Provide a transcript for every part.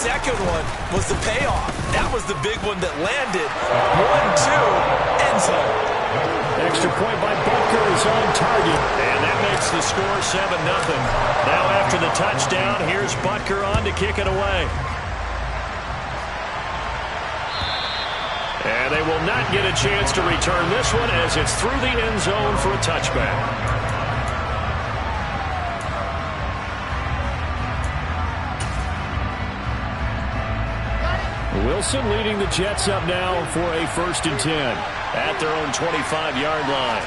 second one was the payoff. That was the big one that landed. 1-2, end zone. Extra point by Butker is on target. And that makes the score 7-0. Now after the touchdown, here's Butker on to kick it away. And they will not get a chance to return this one as it's through the end zone for a touchback. Wilson leading the Jets up now for a 1st and 10 at their own 25-yard line.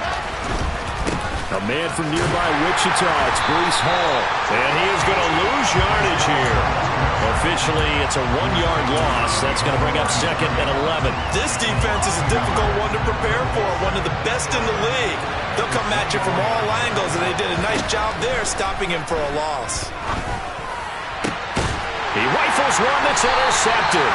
A man from nearby Wichita, it's Breece Hall. And he is going to lose yardage here. Officially, it's a 1-yard loss. That's going to bring up 2nd and 11. This defense is a difficult one to prepare for, one of the best in the league. They'll come at you from all angles, and they did a nice job there stopping him for a loss. He rifles one that's intercepted.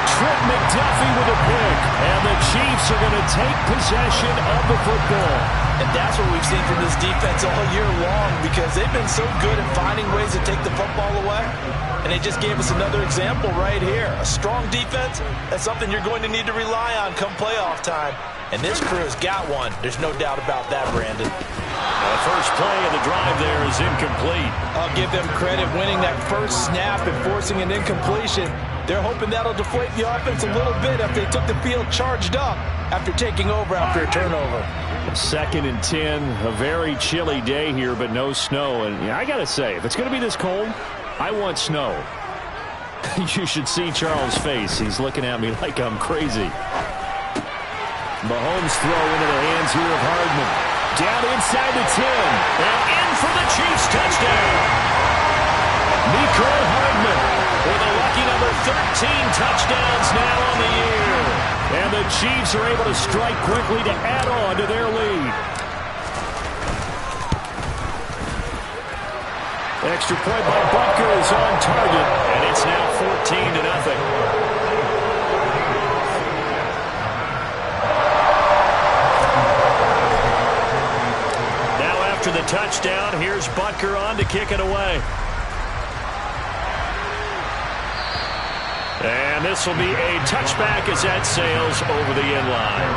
Trent McDuffie with a pick, and the Chiefs are going to take possession of the football. And that's what we've seen from this defense all year long, because they've been so good at finding ways to take the football away. And they just gave us another example right here. A strong defense, that's something you're going to need to rely on come playoff time. And this crew has got one. There's no doubt about that, Brandon. The first play of the drive there is incomplete. I'll give them credit winning that first snap and forcing an incompletion. They're hoping that'll deflate the offense a little bit after they took the field charged up after taking over after a turnover. 2nd and 10, a very chilly day here, but no snow. And I got to say, if it's going to be this cold, I want snow. You should see Charles' face. He's looking at me like I'm crazy. Mahomes throw into the hands here of Hardman. Down inside the 10. And in for the Chiefs touchdown. Mecole Hardman with a lucky number 13 touchdowns now on the year. And the Chiefs are able to strike quickly to add on to their lead. Extra point by Butker is on target. And it's now 14-0. After the touchdown, here's Butker on to kick it away. And this will be a touchback as that sails over the end line.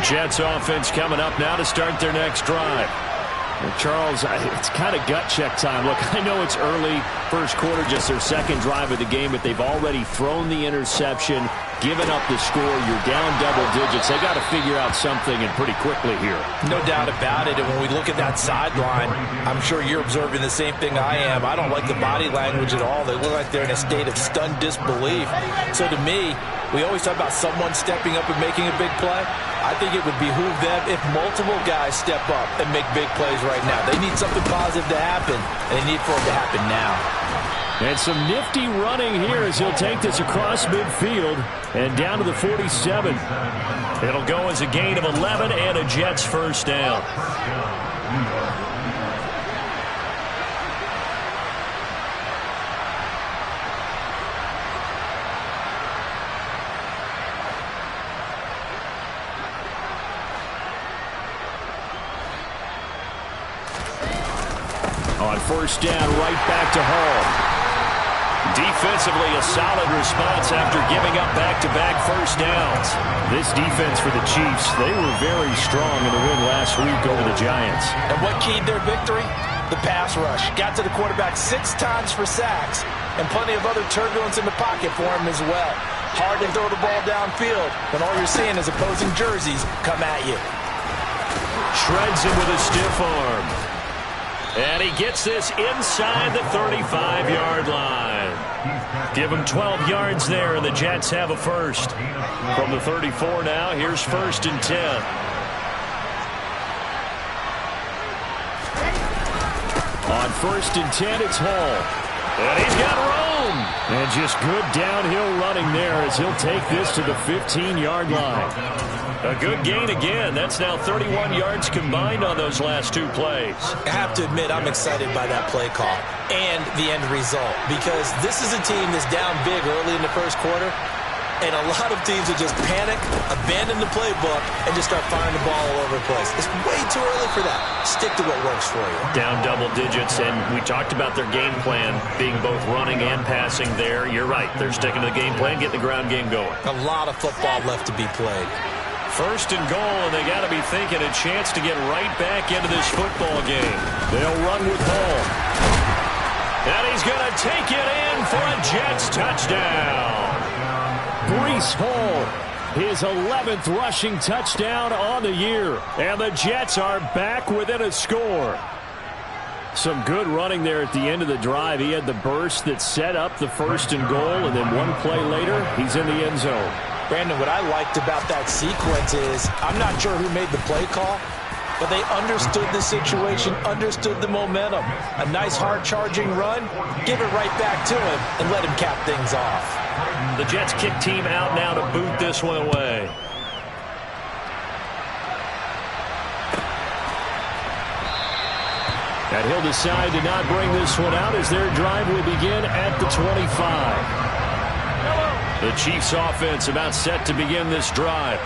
Jets offense coming up now to start their next drive. Well, Charles, it's kind of gut check time. Look, I know it's early, first quarter, just their second drive of the game, but they've already thrown the interception, given up the score. You're down double digits. They got to figure out something, and pretty quickly here. No doubt about it. And when we look at that sideline, I'm sure you're observing the same thing I am. I don't like the body language at all. They look like they're in a state of stunned disbelief. So to me, we always talk about someone stepping up and making a big play. I think it would behoove them if multiple guys step up and make big plays right now. They need something positive to happen, and they need for it to happen now. And some nifty running here as he'll take this across midfield and down to the 47. It'll go as a gain of 11 and a Jets first down. On first down, right back to Hall. Defensively, a solid response after giving up back-to-back first downs. This defense for the Chiefs, they were very strong in the win last week over the Giants. And what keyed their victory? The pass rush. Got to the quarterback 6 times for sacks, and plenty of other turbulence in the pocket for him as well. Hard to throw the ball downfield when all you're seeing is opposing jerseys come at you. Shreds him with a stiff arm. And he gets this inside the 35-yard line. Give him 12 yards there, and the Jets have a first. From the 34 now, here's 1st and 10. On 1st and 10, it's Hall. And he's got room. And just good downhill running there as he'll take this to the 15-yard line. A good gain again. That's now 31 yards combined on those last two plays. I have to admit, I'm excited by that play call and the end result, because this is a team that's down big early in the first quarter, and a lot of teams will just panic, abandon the playbook, and just start firing the ball all over the place. It's way too early for that. Stick to what works for you. Down double digits, and we talked about their game plan being both running and passing there. You're right. They're sticking to the game plan, getting the ground game going. A lot of football left to be played. First and goal, and they got to be thinking a chance to get right back into this football game. They'll run with Hall. And he's going to take it in for a Jets touchdown. Breece Hall, his 11th rushing touchdown on the year. And the Jets are back within a score. Some good running there at the end of the drive. He had the burst that set up the first and goal, and then one play later, he's in the end zone. Brandon, what I liked about that sequence is, I'm not sure who made the play call, but they understood the situation, understood the momentum. A nice hard-charging run, give it right back to him, and let him cap things off. The Jets kick team out now to boot this one away. And he'll decide to not bring this one out as their drive will begin at the 25. The Chiefs offense about set to begin this drive.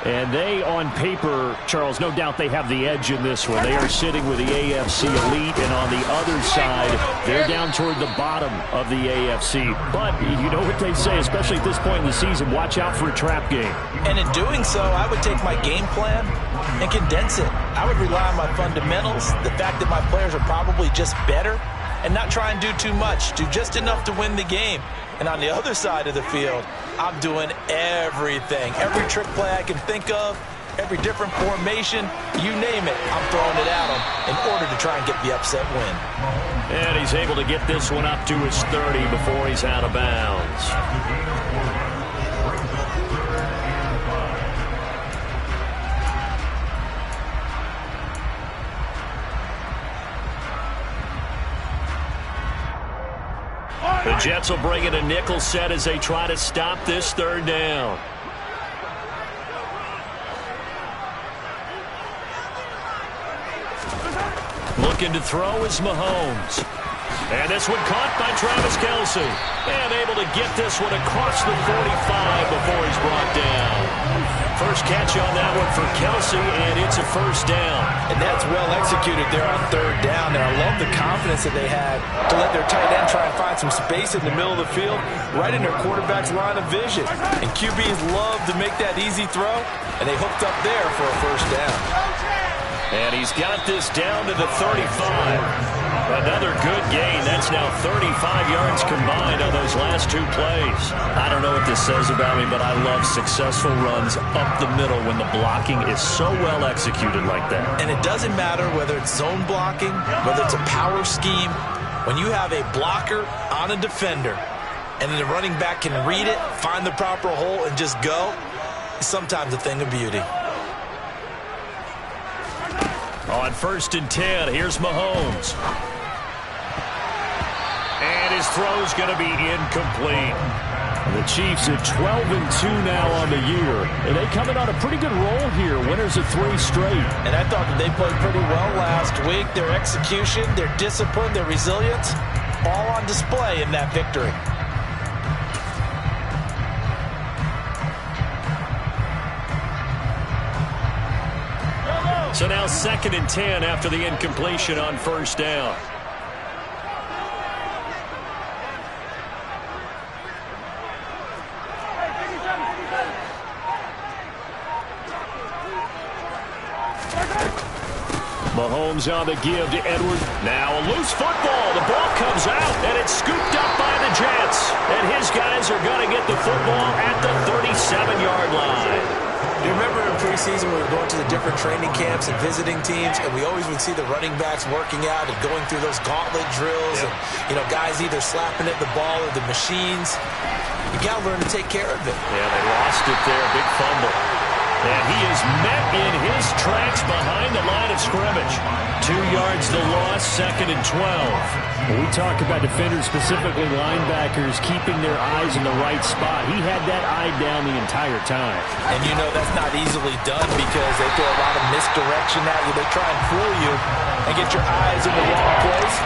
And they, on paper, Charles, no doubt they have the edge in this one. They are sitting with the AFC elite, and on the other side, they're down toward the bottom of the AFC. But you know what they say, especially at this point in the season, watch out for a trap game. And in doing so, I would take my game plan and condense it. I would rely on my fundamentals, the fact that my players are probably just better, and not try and do too much, do just enough to win the game. And on the other side of the field, I'm doing everything. Every trick play I can think of, every different formation, you name it, I'm throwing it at them in order to try and get the upset win. And he's able to get this one up to his 30 before he's out of bounds. The Jets will bring in a nickel set as they try to stop this third down. Looking to throw is Mahomes. And this one caught by Travis Kelce. And able to get this one across the 45 before he's brought down. First catch on that one for Kelce, and it's a first down. And that's well executed there on third down. And I love the confidence that they had to let their tight end try and find some space in the middle of the field, right in their quarterback's line of vision. And QBs love to make that easy throw, and they hooked up there for a first down. And he's got this down to the 35. Another good gain. That's now 35 yards combined on those last two plays. I don't know what this says about me, but I love successful runs up the middle when the blocking is so well executed like that. And it doesn't matter whether it's zone blocking, whether it's a power scheme. When you have a blocker on a defender and then the running back can read it, find the proper hole, and just go, it's sometimes a thing of beauty. On first and 10, here's Mahomes. And his throw's going to be incomplete. The Chiefs at 12-2 now on the year. And they come in on a pretty good roll here. Winners of 3 straight. And I thought that they played pretty well last week. Their execution, their discipline, their resilience, all on display in that victory. So now 2nd and 10 after the incompletion on first down. Mahomes on the give to Edwards. Now a loose football. The ball comes out, and it's scooped up by the Jets. And his guys are going to get the football at the 37-yard line. You remember in preseason we were going to the different training camps and visiting teams, and we always would see the running backs working out and going through those gauntlet drills, and guys either slapping at the ball or the machines. You got to learn to take care of it. Yeah, they lost it there. Big fumble. And he is met in his tracks behind the line of scrimmage. 2 yards the loss, 2nd and 12. When we talk about defenders, specifically linebackers, keeping their eyes in the right spot, he had that eye down the entire time. And you know that's not easily done because they throw a lot of misdirection at you. They try and fool you and get your eyes in the wrong place.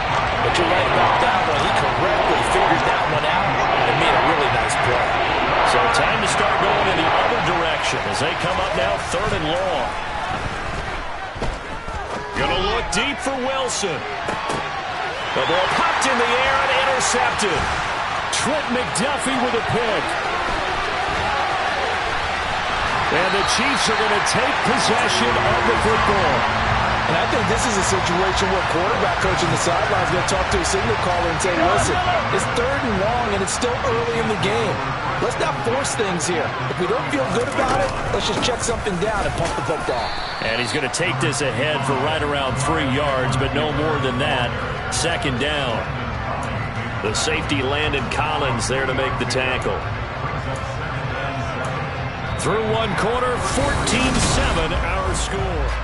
But you're right about that one. He correctly figured that one out and made a really nice play. So time to start going in the other direction as they come up now 3rd and long. Gonna look deep for Wilson. The ball popped in the air and intercepted. Trent McDuffie with a pick. And the Chiefs are going to take possession of the football. And I think this is a situation where quarterback coach in the sideline is going to talk to a signal caller and say, listen, it's 3rd and long and it's still early in the game. Let's not force things here. If we don't feel good about it, let's just check something down and pump the football. And he's going to take this ahead for right around 3 yards, but no more than that. 2nd down. The safety Landon Collins there to make the tackle. Through 1 quarter, 14-7 our score.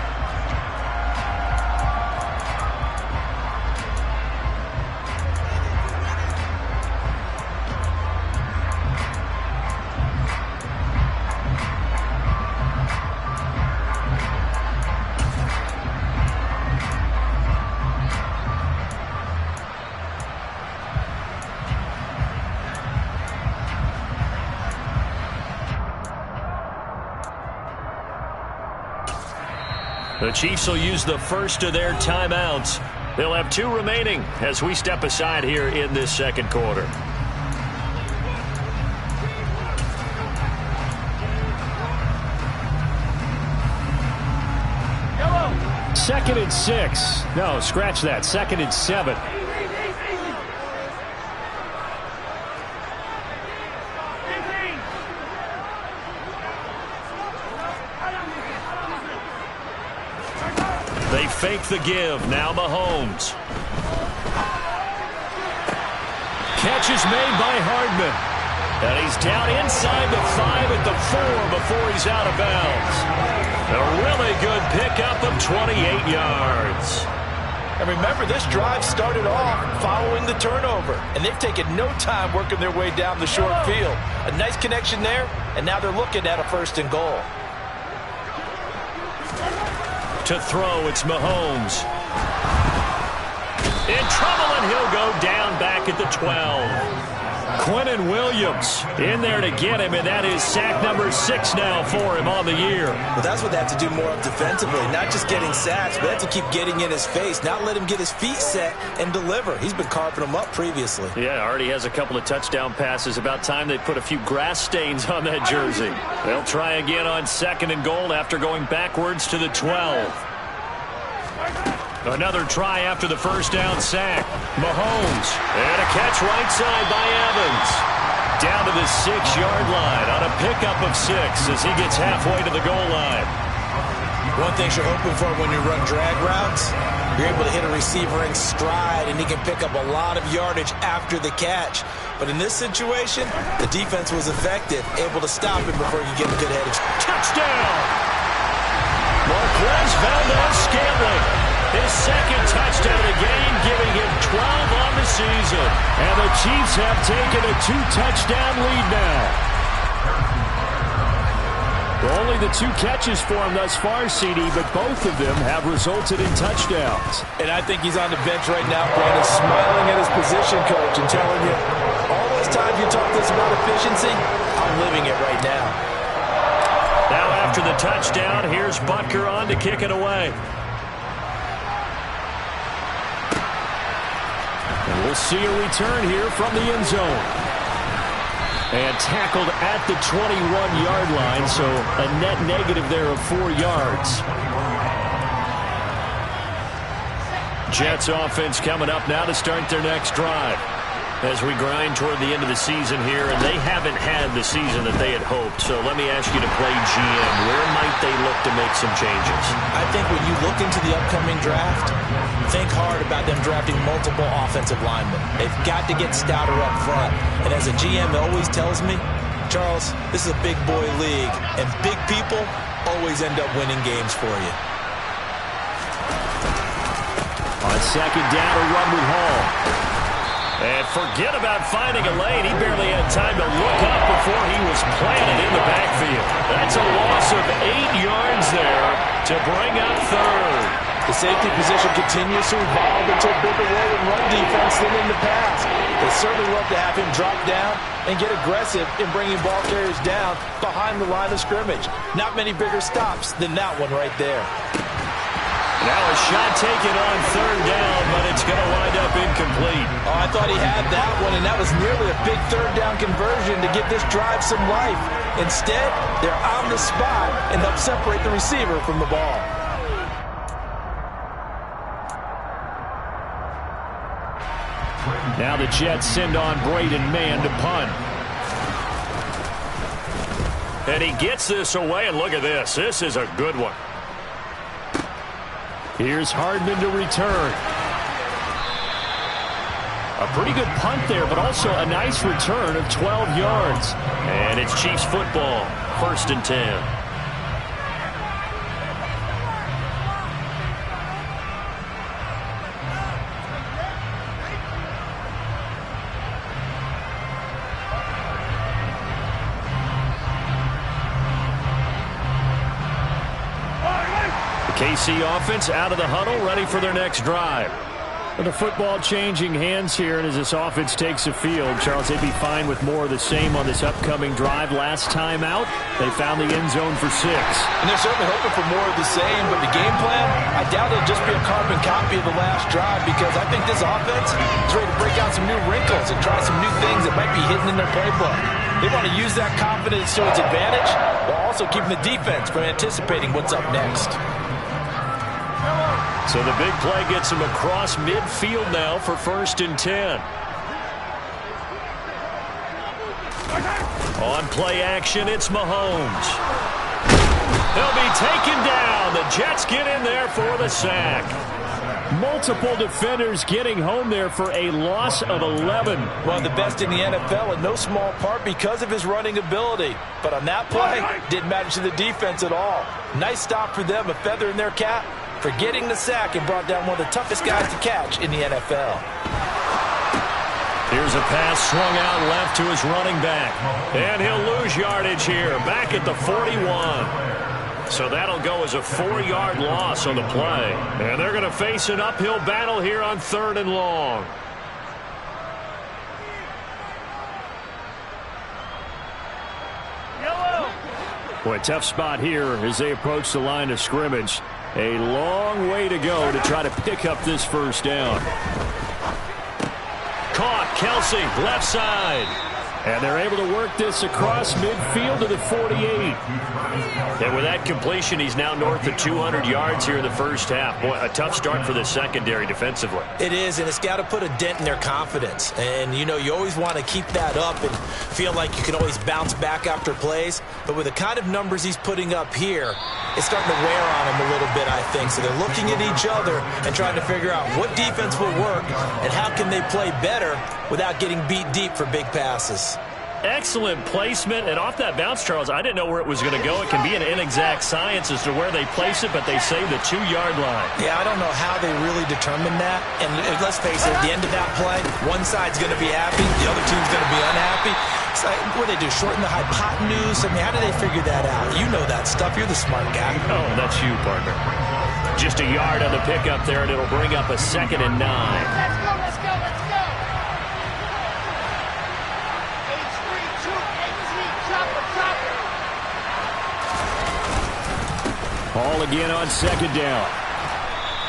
The Chiefs will use the first of their timeouts. They'll have 2 remaining as we step aside here in this 2nd quarter. Second and 6. No, scratch that. 2nd and 7. They fake the give. Now Mahomes. Catch is made by Hardman. And he's down inside the 5 at the 4 before he's out of bounds. A really good pickup of 28 yards. And remember, this drive started off following the turnover. And they've taken no time working their way down the short field. A nice connection there, and now they're looking at a 1st and goal. To throw, it's Mahomes. In trouble, and he'll go down back at the 12. Quinnen Williams in there to get him, and that is sack number 6 now for him on the year. Well, that's what they have to do more of defensively, not just getting sacks, but they have to keep getting in his face, not let him get his feet set and deliver. He's been carving them up previously. Yeah, already has a couple of touchdown passes. About time they put a few grass stains on that jersey. They'll try again on 2nd and goal after going backwards to the 12. Another try after the 1st down sack. Mahomes. And a catch right side by Evans. Down to the 6-yard line on a pickup of 6 as he gets halfway to the goal line. One thing you're hoping for when you run drag routes, you're able to hit a receiver in stride, and he can pick up a lot of yardage after the catch. But in this situation, the defense was effective, able to stop him before he could get a good headed. Touchdown! Marquez Valdes-Scantling. His 2nd touchdown of the game, giving him 12 on the season. And the Chiefs have taken a 2-touchdown lead now. Only the 2 catches for him thus far, CD, but both of them have resulted in touchdowns. And I think he's on the bench right now, Brandon, smiling at his position coach and telling you, all those times you talk this about efficiency, I'm living it right now. Now after the touchdown, here's Butker on to kick it away. And we'll see a return here from the end zone. And tackled at the 21-yard line, so a net negative there of 4 yards. Jets offense coming up now to start their next drive. As we grind toward the end of the season here, and they haven't had the season that they had hoped. So let me ask you to play GM. Where might they look to make some changes? I think when you look into the upcoming draft, think hard about them drafting multiple offensive linemen. They've got to get stouter up front. And as a GM always tells me, Charles, this is a big boy league, and big people always end up winning games for you. On second down, a run with Hall. And forget about finding a lane. He barely had time to look up before he was planted in the backfield. That's a loss of 8 yards there to bring up third. The safety position continues to evolve into a bigger role in run defense than in the past. They certainly love to have him drop down and get aggressive in bringing ball carriers down behind the line of scrimmage. Not many bigger stops than that one right there. Now a shot taken on third down, but it's going to wind up incomplete. Oh, I thought he had that one, and that was nearly a big third down conversion to give this drive some life. Instead, they're on the spot and help separate the receiver from the ball. Now the Jets send on Braden Mann to punt. And he gets this away, and look at this. This is a good one. Here's Hardman to return. A pretty good punt there, but also a nice return of 12 yards. And it's Chiefs football, 1st and 10. KC offense out of the huddle, ready for their next drive. The football changing hands here, and as this offense takes the field, Charles, they'd be fine with more of the same on this upcoming drive. Last time out, they found the end zone for 6. And they're certainly hoping for more of the same, but the game plan, I doubt it'll just be a carbon copy of the last drive, because I think this offense is ready to break out some new wrinkles and try some new things that might be hidden in their playbook. They want to use that confidence to its advantage, while also keeping the defense from anticipating what's up next. So the big play gets him across midfield now for 1st and 10. On play action, it's Mahomes. He'll be taken down. The Jets get in there for the sack. Multiple defenders getting home there for a loss of 11. One of the best in the NFL in no small part because of his running ability. But on that play, didn't matter to the defense at all. Nice stop for them, a feather in their cap for getting the sack and brought down one of the toughest guys to catch in the NFL. Here's a pass swung out left to his running back. And he'll lose yardage here, back at the 41. So that'll go as a 4-yard loss on the play. And they're going to face an uphill battle here on 3rd and long. Boy, tough spot here as they approach the line of scrimmage. A long way to go to try to pick up this first down. Caught, Kelsey, left side. And they're able to work this across midfield to the 48. And with that completion, he's now north of 200 yards here in the first half. Boy, a tough start for the secondary defensively. It is, and it's got to put a dent in their confidence. And, you know, you always want to keep that up and feel like you can always bounce back after plays. But with the kind of numbers he's putting up here, it's starting to wear on him a little bit, I think. So they're looking at each other and trying to figure out what defense will work and how can they play better without getting beat deep for big passes. Excellent placement, and off that bounce, Charles, I didn't know where it was going to go. It can be an inexact science as to where they place it, but they say the 2-yard line. Yeah, I don't know how they really determined that. And let's face it, at the end of that play, one side's going to be happy, the other team's going to be unhappy. It's like, what do they do, shorten the hypotenuse? I mean, how do they figure that out? You know that stuff. You're the smart guy. Oh, that's you, partner. Just a yard on the pickup there, and it'll bring up a 2nd and 9. Let's go. Hall again on 2nd down.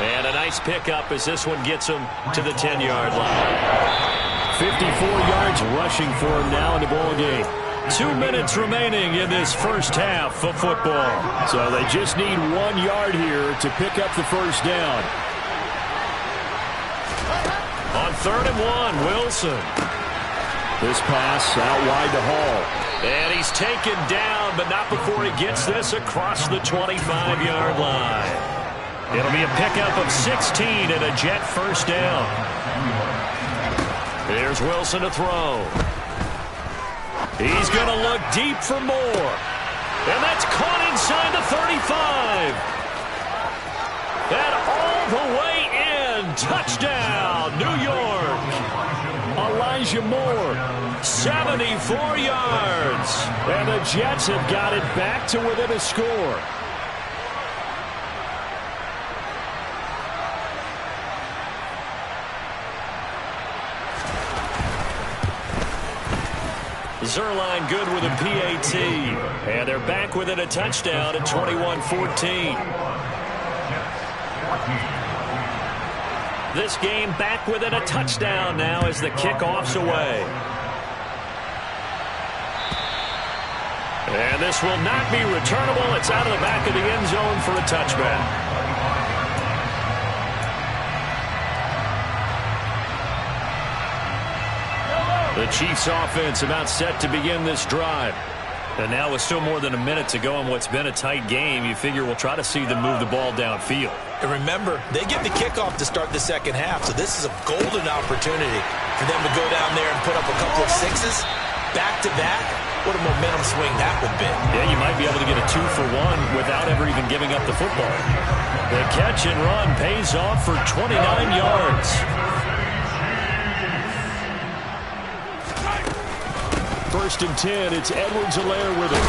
And a nice pickup as this one gets him to the 10-yard line. 54 yards rushing for him now in the ball game. 2 minutes remaining in this first half of football. So they just need 1 yard here to pick up the first down. On 3rd and 1, Wilson. This pass out wide to Hall. And he's taken down, but not before he gets this across the 25-yard line. It'll be a pickup of 16 and a Jet first down. Here's Wilson to throw. He's going to look deep for more. And that's caught inside the 35. And all the way in. Touchdown, New York. Elijah Moore, 74 yards. And the Jets have got it back to within a score. Zuerlein good with a PAT. And they're back within a touchdown at 21-14. This game back within a touchdown now as the kickoff's away. And this will not be returnable. It's out of the back of the end zone for a touchback. The Chiefs offense about set to begin this drive. And now with still more than a minute to go in what's been a tight game, you figure we'll try to see them move the ball downfield. And remember, they get the kickoff to start the second half, so this is a golden opportunity for them to go down there and put up a couple of sixes back-to-back. What a momentum swing that would be. Yeah, you might be able to get a 2-for-1 without ever even giving up the football. The catch and run pays off for 29 yards. First and 10, it's Edwards-Helaire with it.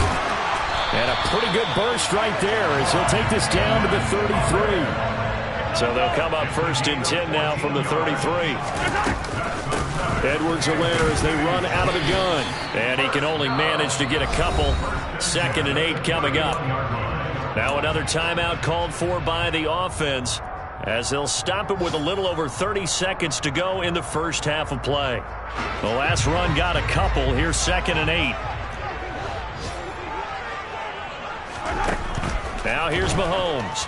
And a pretty good burst right there as he'll take this down to the 33. So they'll come up first and 10 now from the 33. Edwards-Helaire as they run out of the gun. And he can only manage to get a couple. 2nd and 8 coming up. Now another timeout called for by the offense as they'll stop it with a little over 30 seconds to go in the first half of play. The last run got a couple. Here's 2nd and 8. Now here's Mahomes.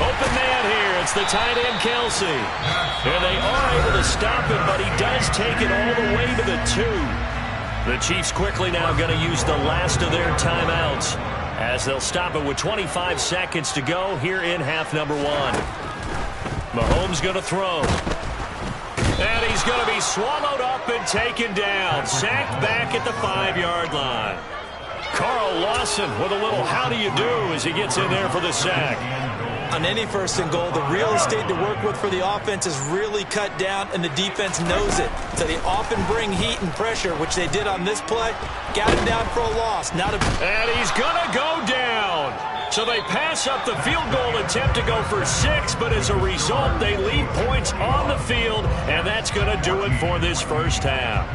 Open man here. It's the tight end, Kelsey. And they are able to stop him, but he does take it all the way to the 2. The Chiefs quickly now going to use the last of their timeouts as they'll stop it with 25 seconds to go here in half number 1. Mahomes going to throw. And he's going to be swallowed up and taken down. Sacked back at the 5-yard line. Carl Lawson with a little how do you do as he gets in there for the sack. On any 1st and goal, the real estate to work with for the offense is really cut down, and the defense knows it. So they often bring heat and pressure, which they did on this play. Got him down for a loss. And he's going to go down. So they pass up the field goal attempt to go for 6, but as a result, they leave points on the field, and that's going to do it for this first half.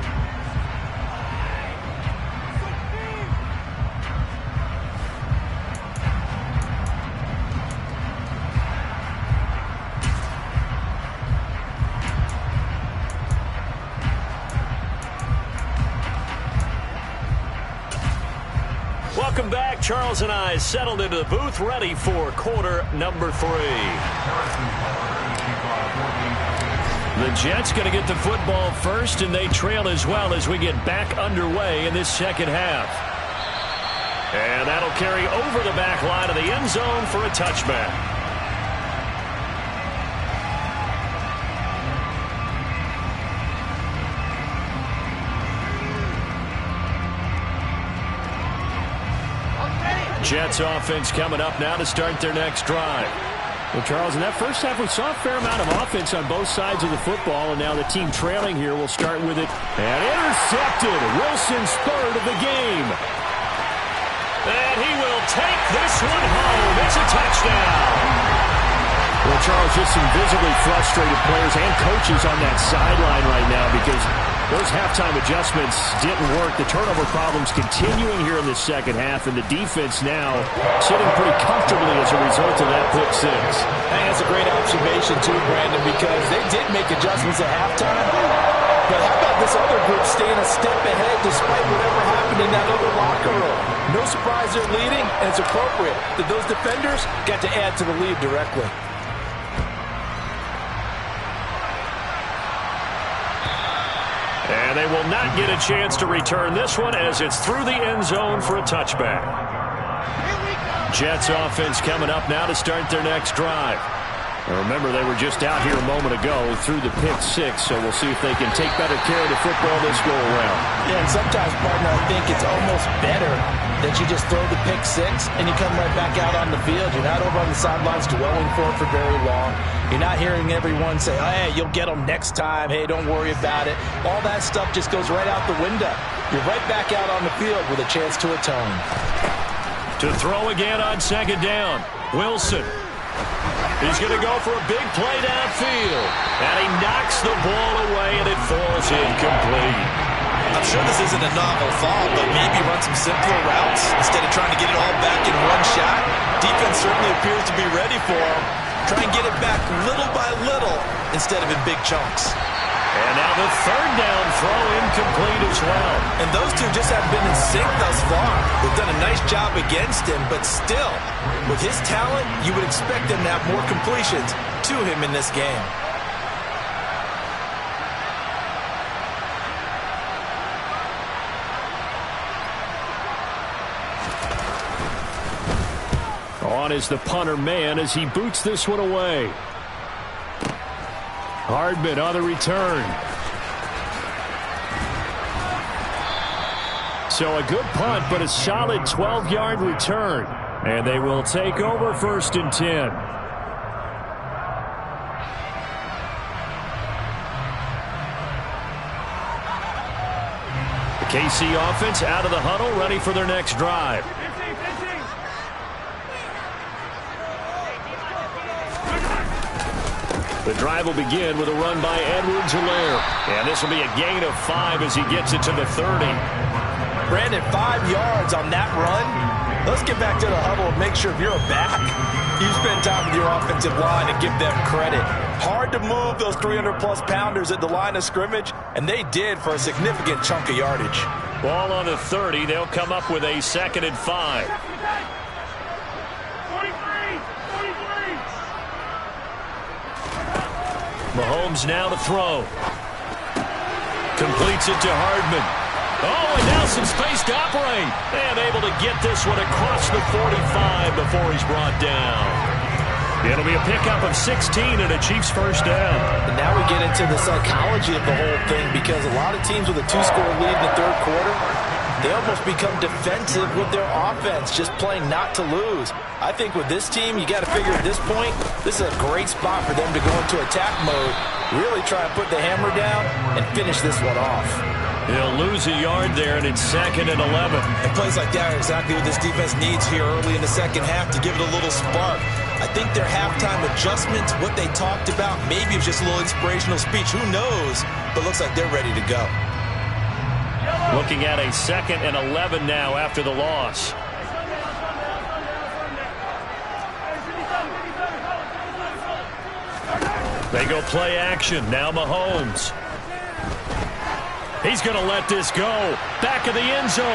Welcome back. Charles and I settled into the booth, ready for quarter number 3. The Jets going to get the football first, and they trail as well as we get back underway in this second half. And that'll carry over the back line of the end zone for a touchback. Jets offense coming up now to start their next drive. Well, Charles, in that first half, we saw a fair amount of offense on both sides of the football, and now the team trailing here will start with it. And intercepted. Wilson's 3rd of the game. And he will take this one home. It's a touchdown. Well, Charles, just some visibly frustrated players and coaches on that sideline right now because those halftime adjustments didn't work. The turnover problems continuing here in the second half, and the defense now sitting pretty comfortably as a result of that pick 6. I think that's a great observation, too, Brandon, because they did make adjustments at halftime. But how about this other group staying a step ahead despite whatever happened in that other locker room? No surprise they're leading, and it's appropriate that those defenders got to add to the lead directly. And they will not get a chance to return this one as it's through the end zone for a touchback. Jets offense coming up now to start their next drive. Remember, they were just out here a moment ago through the pick six, so we'll see if they can take better care of the football this go-around. Yeah, and sometimes, partner, I think it's almost better that you just throw the pick six and you come right back out on the field. You're not over on the sidelines dwelling for it for very long. You're not hearing everyone say, hey, you'll get them next time. Hey, don't worry about it. All that stuff just goes right out the window. You're right back out on the field with a chance to atone. To throw again on second down, Wilson. He's going to go for a big play downfield. And he knocks the ball away, and it falls incomplete. I'm sure this isn't a novel thought, but maybe run some simpler routes instead of trying to get it all back in one shot. Defense certainly appears to be ready for him. Try and get it back little by little instead of in big chunks. And now the third down throw incomplete as well. And those two just have been in sync thus far. They've done a nice job against him, but still, with his talent, you would expect them to have more completions to him in this game. On is the punter man as he boots this one away. Hardman on the return. So a good punt, but a solid 12-yard return. And they will take over 1st and 10. The KC offense out of the huddle, ready for their next drive. The drive will begin with a run by Edwards-Helaire. And this will be a gain of 5 as he gets it to the 30. Brandon, 5 yards on that run. Let's get back to the huddle and make sure if you're a back, you spend time with your offensive line and give them credit. Hard to move those 300-plus pounders at the line of scrimmage, and they did for a significant chunk of yardage. Ball on the 30. They'll come up with a 2nd and 5. Mahomes now to throw. Completes it to Hardman. Oh, and now some space to operate. And able to get this one across the 45 before he's brought down. It'll be a pickup of 16 and a Chiefs first down. And now we get into the psychology of the whole thing, because a lot of teams with a 2-score lead in the third quarter, they almost become defensive with their offense, just playing not to lose. I think with this team, you got to figure at this point, this is a great spot for them to go into attack mode, really try and put the hammer down and finish this one off. He'll lose a yard there, and it's 2nd and 11. And plays like that are exactly what this defense needs here early in the second half to give it a little spark. I think their halftime adjustments, what they talked about, maybe it's just a little inspirational speech. Who knows? But looks like they're ready to go. Looking at a 2nd and 11 now after the loss. They go play action. Now Mahomes. He's going to let this go. Back of the end zone.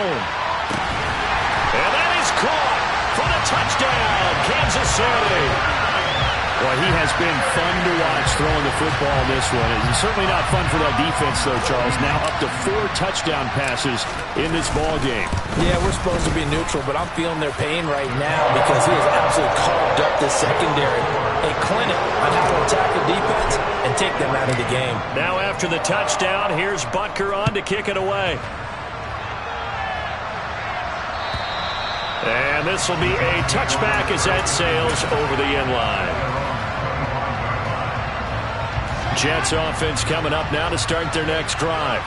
And that is caught for the touchdown, Kansas City. Well, he has been fun to watch throwing the football this one. It's certainly not fun for that defense, though, Charles. Now up to 4 touchdown passes in this ball game. Yeah, we're supposed to be neutral, but I'm feeling their pain right now because he has absolutely carved up this secondary. A clinic on how to attack the defense and take them out of the game. Now after the touchdown, here's Butker on to kick it away. And this will be a touchback as that sails over the end line. Jets offense coming up now to start their next drive.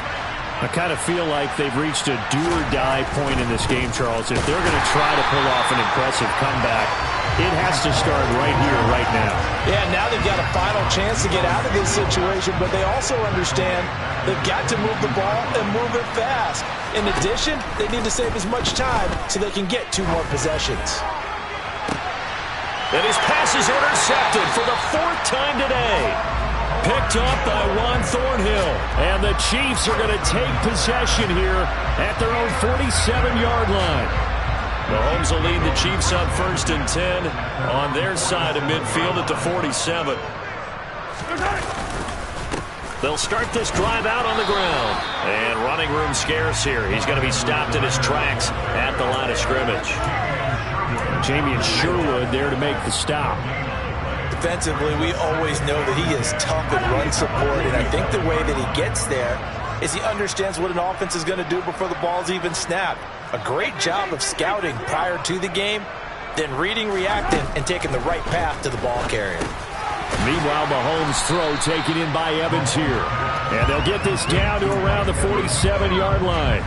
I kind of feel like they've reached a do-or-die point in this game, Charles. If they're going to try to pull off an impressive comeback, it has to start right here, right now. Yeah, now they've got a final chance to get out of this situation, but they also understand they've got to move the ball and move it fast. In addition, they need to save as much time so they can get 2 more possessions. And his pass is intercepted for the 4th time today. Picked up by Juan Thornhill. And the Chiefs are going to take possession here at their own 47-yard line. Mahomes will lead the Chiefs on 1st and 10 on their side of midfield at the 47. They'll start this drive out on the ground. And running room scarce here. He's going to be stopped in his tracks at the line of scrimmage. Jamie and Sherwood there to make the stop. defensively, we always know that he is tough in run support, and I think the way that he gets there is he understands what an offense is going to do before the ball's even snapped. A great job of scouting prior to the game, then reading, reacting, and taking the right path to the ball carrier. Meanwhile, Mahomes' throw taken in by Evans here. And they'll get this down to around the 47-yard line.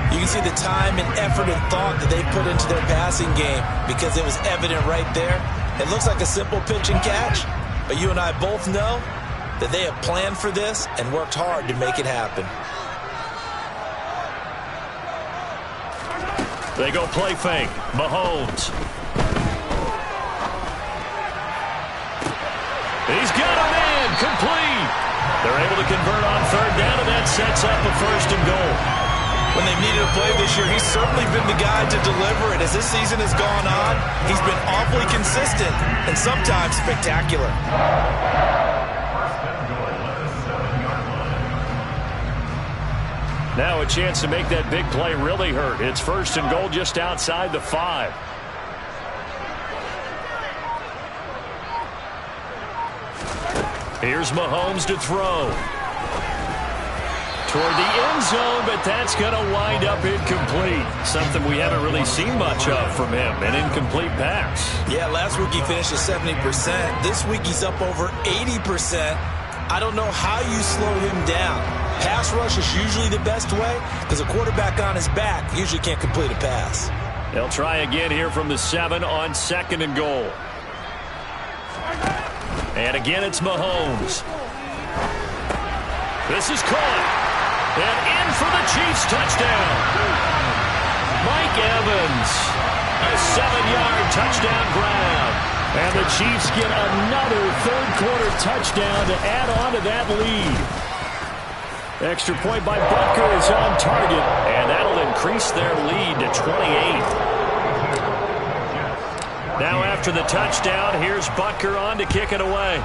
You can see the time and effort and thought that they put into their passing game because it was evident right there. It looks like a simple pitch and catch, but you and I both know that they have planned for this and worked hard to make it happen. They go play fake. Mahomes. He's got a man. Complete. They're able to convert on third down, and that sets up a 1st and goal. When they've needed a play this year, he's certainly been the guy to deliver it. As this season has gone on, he's been awfully consistent and sometimes spectacular. Now a chance to make that big play really hurt. It's 1st and goal just outside the 5. Here's Mahomes to throw. Toward the end zone, but that's going to wind up incomplete. Something we haven't really seen much of from him, an incomplete pass. Yeah, last week he finished at 70%. This week he's up over 80%. I don't know how you slow him down. Pass rush is usually the best way because a quarterback on his back usually can't complete a pass. They'll try again here from the 7 on 2nd and goal. And again, it's Mahomes. This is caught. And in for the Chiefs touchdown. Mike Evans. A 7-yard touchdown grab. And the Chiefs get another third-quarter touchdown to add on to that lead. Extra point by Butker is on target, and that'll increase their lead to 28. Now after the touchdown, here's Butker on to kick it away.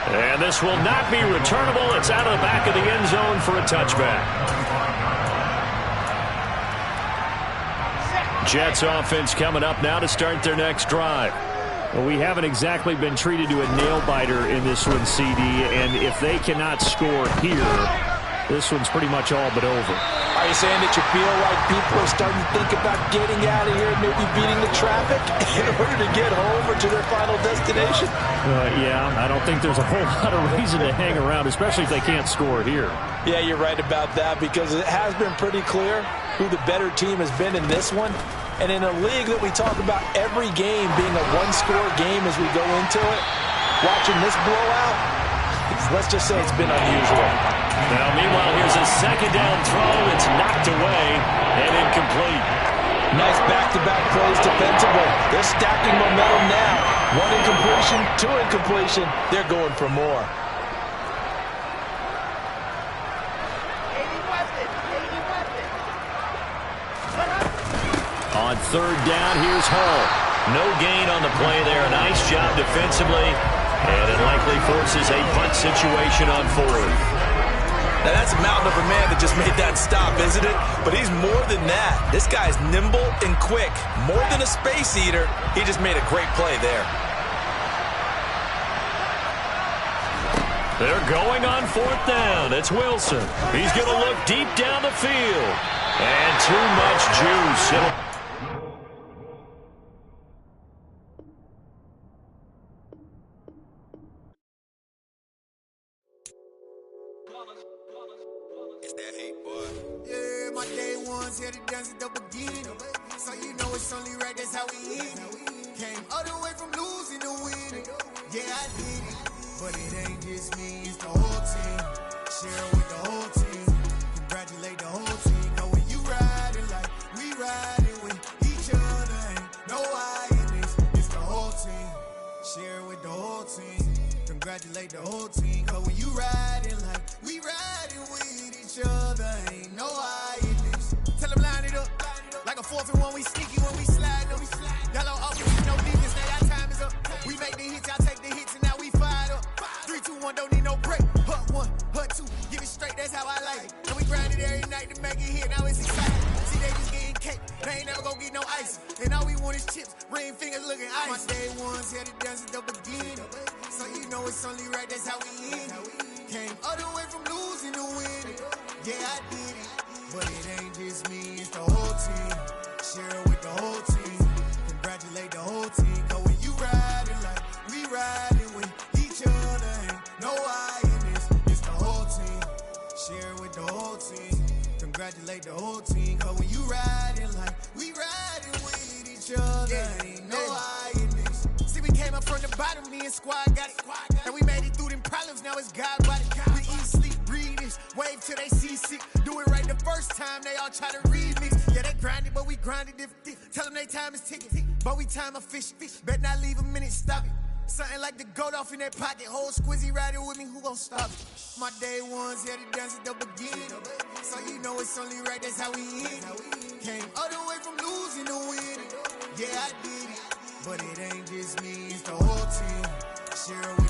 And this will not be returnable. It's out of the back of the end zone for a touchback. Jets offense coming up now to start their next drive. Well, we haven't exactly been treated to a nail-biter in this one, CD, and if they cannot score here, this one's pretty much all but over. Are you saying that you feel like people are starting to think about getting out of here and maybe beating the traffic in order to get home or to their final destination? Yeah, I don't think there's a whole lot of reason to hang around, especially if they can't score here. Yeah, you're right about that because it has been pretty clear who the better team has been in this one. And in a league that we talk about every game being a one-score game as we go into it, watching this blowout, let's just say it's been unusual. Now, meanwhile, here's a 2nd down throw. It's knocked away and incomplete. Nice back-to-back plays defensively. They're stacking momentum now. 1 incompletion, 2 incompletion. They're going for more. On 3rd down, here's Hall. No gain on the play there. Nice job defensively. And it likely forces a punt situation on 4th. Now, that's a mountain of a man that just made that stop, isn't it? But he's more than that. This guy's nimble and quick. More than a space eater. He just made a great play there. They're going on 4th down. It's Wilson. He's going to look deep down the field. And too much juice. Here to dance at the beginning, so you know it's only right, that's how we hit it. Came all the way from losing to winning. Yeah, I did it, but it ain't just me, it's the whole team. Share it with the whole team. Congratulate the whole team. Cause when you riding like we riding with each other, ain't no I in this, it's the whole team. Share it with the whole team. Congratulate the whole team. Cause when you riding like we riding with each other, ain't no I in this. Tell them line it up, like a 4th and 1, we sneaky when we slide up. Yellow offense, no defense, now our time is up. We make the hits, y'all take the hits, and now we fired up. 3, 2, 1, don't need no break. Hut 1, hut 2, give it straight, that's how I like it. And we grind it every night to make it hit, now it's exciting. See, they just getting cake, they ain't never gon' get no ice. And all we want is chips, ring fingers looking ice. My day ones had to dance at the beginning, so you know it's only right, that's how we end it. Came all the way from losing to winning. Yeah, I did it, but it ain't just me, it's the whole team. Share it with the whole team, congratulate the whole team. Cause when you riding like we riding with each other, ain't no I in this, it's the whole team. Share it with the whole team, congratulate the whole team. Cause when you riding like we riding with each other, ain't no I in this. See, we came up from the bottom, me and squad got it. And we made it through them problems, now it's God body. We eat, sleep, breathe this, wave till they see sick. Do it right the first time, they all try to remix. Yeah, they grinded, but we grinded different. Tell them they time is ticking, but we time a fish. Bet not leave a minute, stop it. Something like the goat off in that pocket. Whole squizzy riding with me, who gon' stop it? My day ones had to dance at the beginning, so you know it's only right, that's how we end it. Came all the way from losing to winning. Yeah, I did it, but it ain't just me, it's the whole team. Share it with